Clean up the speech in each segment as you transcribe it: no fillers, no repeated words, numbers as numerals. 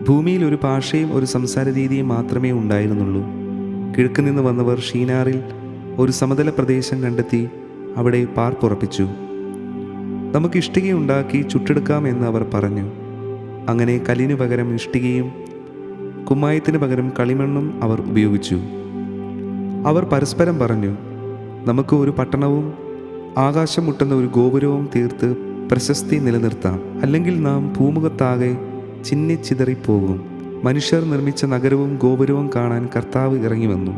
ഭൂമിയിൽ ഒരു ഭാഷയും ഒരു സംസാര രീതിയും മാത്രമേ ഉണ്ടായിരുന്നുള്ളൂ. കിഴക്ക് നിന്ന് വന്നവർ ഷീനാറിൽ ഒരു സമതല പ്രദേശം കണ്ടെത്തി അവിടെ പാർപ്പുറപ്പിച്ചു. നമുക്ക് ഇഷ്ടികയുണ്ടാക്കി ചുട്ടെടുക്കാം എന്ന് അവർ പറഞ്ഞു. അങ്ങനെ കല്ലിനു പകരം ഇഷ്ടികയും കുമ്മായത്തിന് പകരം കളിമണ്ണും അവർ ഉപയോഗിച്ചു. അവർ പരസ്പരം പറഞ്ഞു, നമുക്ക് ഒരു പട്ടണവും ആകാശം മുട്ടുന്ന ഒരു ഗോപുരവും തീർത്ത് പ്രശസ്തി നിലനിർത്താം. അല്ലെങ്കിൽ നാം ഭൂമുഖത്താകെ ചിന്നിച്ചിതറിപ്പോകും. മനുഷ്യർ നിർമ്മിച്ച നഗരവും ഗോപുരവും കാണാൻ കർത്താവ് ഇറങ്ങി വന്നു.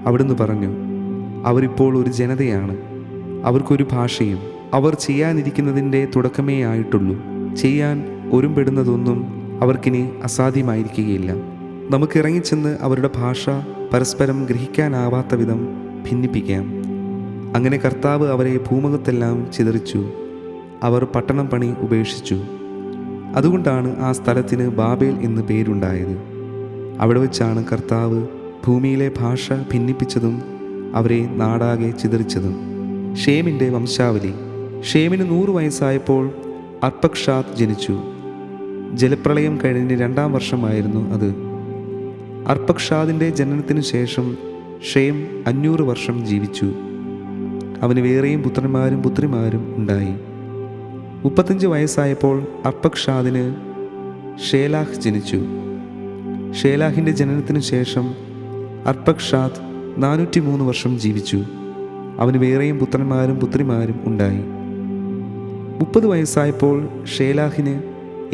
അവിടുന്ന് പറഞ്ഞു, അവരിപ്പോൾ ഒരു ജനതയാണ്, അവർക്കൊരു ഭാഷയും. അവർ ചെയ്യാനിരിക്കുന്നതിൻ്റെ തുടക്കമേ ആയിട്ടുള്ളൂ. ചെയ്യാൻ ഒരുമ്പെടുന്നതൊന്നും അവർക്കിനി അസാധ്യമായിരിക്കുകയില്ല. നമുക്കിറങ്ങിച്ചെന്ന് അവരുടെ ഭാഷ പരസ്പരം ഗ്രഹിക്കാനാവാത്ത വിധം ഭിന്നിപ്പിക്കാം. അങ്ങനെ കർത്താവ് അവരെ ഭൂമുഖത്തെല്ലാം ചിതറിച്ചു. അവർ പട്ടണം പണി ഉപേക്ഷിച്ചു. അതുകൊണ്ടാണ് ആ സ്ഥലത്തിന് ബാബേൽ എന്ന് പേരുണ്ടായത്. അവിടെ വെച്ചാണ് കർത്താവ് ഭൂമിയിലെ ഭാഷ ഭിന്നിപ്പിച്ചതും അവരെ നാടാകെ ചിതറിച്ചതും. ഷേമിൻ്റെ വംശാവലി. ഷേമിന് 100 വയസ്സായപ്പോൾ അർപ്പക്ഷാദ് ജനിച്ചു. ജലപ്രളയം കഴിഞ്ഞ് 2-ാം വർഷമായിരുന്നു അത്. അർപ്പക്ഷാദിൻ്റെ ജനനത്തിനു ശേഷം ഷേം 500 വർഷം ജീവിച്ചു. അവന് വേറെയും പുത്രന്മാരും പുത്രിമാരും ഉണ്ടായി. 35 വയസ്സായപ്പോൾ അർപ്പക്ഷാദിന് ഷേലാഹ് ജനിച്ചു. ഷേലാഹിൻ്റെ ജനനത്തിനു ശേഷം അർപ്പക്ഷാദ് 403 വർഷം ജീവിച്ചു. അവന് വേറെയും പുത്രന്മാരും പുത്രിമാരും ഉണ്ടായി. 30 വയസ്സായപ്പോൾ ഷേലാഹിന്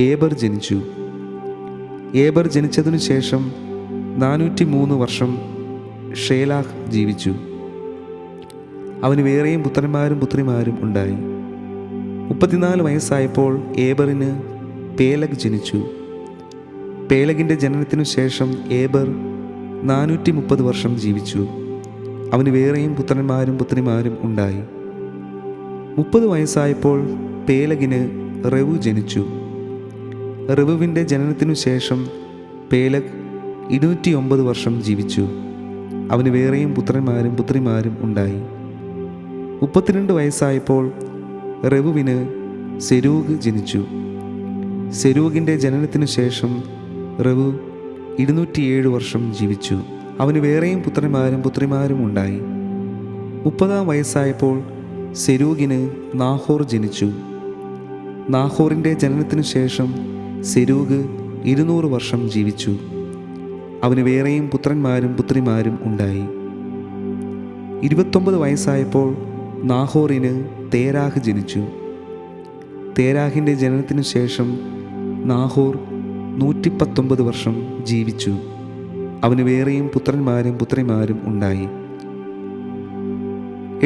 ഏബർ ജനിച്ചു. ഏബർ ജനിച്ചതിനു ശേഷം 403 വർഷം ഷേലാഹ് ജീവിച്ചു. അവന് വേറെയും പുത്രന്മാരും പുത്രിമാരും ഉണ്ടായി. 34 വയസ്സായപ്പോൾ ഏബറിന് പേലഗ് ജനിച്ചു. പേലഗിൻ്റെ ജനനത്തിനു ശേഷം ഏബർ 430 വർഷം ജീവിച്ചു. അവന് വേറെയും പുത്രന്മാരും പുത്രിമാരും ഉണ്ടായി. 30 വയസ്സായപ്പോൾ പേലഗിന് റെവു ജനിച്ചു. റെവുവിൻ്റെ ജനനത്തിനു ശേഷം പേലഗ് 209 വർഷം ജീവിച്ചു. അവന് വേറെയും പുത്രന്മാരും പുത്രിമാരും ഉണ്ടായി. 32 വയസ്സായപ്പോൾ റെവുവിന് സെരൂഗ് ജനിച്ചു. സെരൂഗിൻ്റെ ജനനത്തിനു ശേഷം റെവു 207 വർഷം ജീവിച്ചു. അവന് വേറെയും പുത്രന്മാരും പുത്രിമാരും ഉണ്ടായി. 30-ാം വയസ്സായപ്പോൾ സെരൂഗിന് നാഹോർ ജനിച്ചു. നാഹോറിൻ്റെ ജനനത്തിനു ശേഷം സെരൂഗ് 200 വർഷം ജീവിച്ചു. അവന് വേറെയും പുത്രന്മാരും പുത്രിമാരും ഉണ്ടായി. 29 വയസ്സായപ്പോൾ നാഹോറിന് തേരാഹ് ജനിച്ചു. തേരാഹിൻ്റെ ജനനത്തിനു ശേഷം നാഹോർ 119 വർഷം ജീവിച്ചു. അവന് വേറെയും പുത്രന്മാരും പുത്രിമാരും ഉണ്ടായി.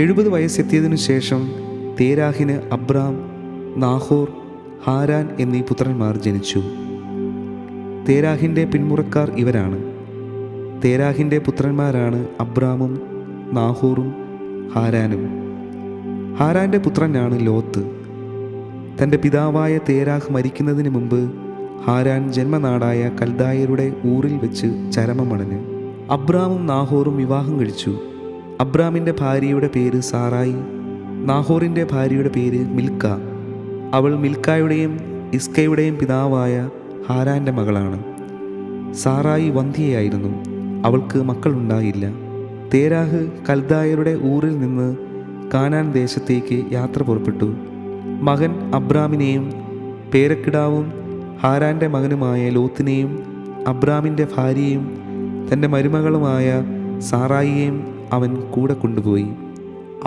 70 വയസ്സെത്തിയതിനു ശേഷം തേരാഹിന് അബ്രാം, നാഹോർ, ഹാരാൻ എന്നീ പുത്രന്മാർ ജനിച്ചു. തേരാഹിൻ്റെ പിന്മുറക്കാർ ഇവരാണ്. തേരാഹിൻ്റെ പുത്രന്മാരാണ് അബ്രാമും നാഹോറും ഹാരാനും. ഹാരാൻ്റെ പുത്രനാണ് ലോത്ത്. തൻ്റെ പിതാവായ തേരാഹ് മരിക്കുന്നതിന് മുമ്പ് ഹാരാൻ ജന്മനാടായ കൽദായരുടെ ഊറിൽ വെച്ച് ചരമമടഞ്ഞ്. അബ്രാമും നാഹോറും വിവാഹം കഴിച്ചു. അബ്രാമിൻ്റെ ഭാര്യയുടെ പേര് സാറായി. നാഹോറിൻ്റെ ഭാര്യയുടെ പേര് മിൽക്ക. അവൾ മിൽക്കായുടെയും ഇസ്കയുടെയും പിതാവായ ഹാരാൻ്റെ മകളാണ്. സാറായി വന്ധ്യയായിരുന്നു. അവൾക്ക് മക്കളുണ്ടായില്ല. തേരാഹ് കൽദായരുടെ ഊറിൽ നിന്ന് കാനാൻ ദേശത്തേക്ക് യാത്ര പുറപ്പെട്ടു. മകൻ അബ്രാമിനെയും പേരക്കിടാവും ഹാരാൻ്റെ മകനുമായ ലോത്തിനെയും അബ്രാമിൻ്റെ ഭാര്യയും തൻ്റെ മരുമകളുമായ സാറായിയെയും അവൻ കൂടെ കൊണ്ടുപോയി.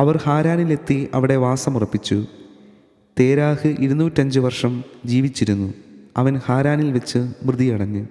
അവർ ഹാരാനിലെത്തി അവിടെ വാസമുറപ്പിച്ചു. തേരാഹ് 205 വർഷം ജീവിച്ചിരുന്നു. അവൻ ഹാരാനിൽ വെച്ച് മൃതിയടഞ്ഞു.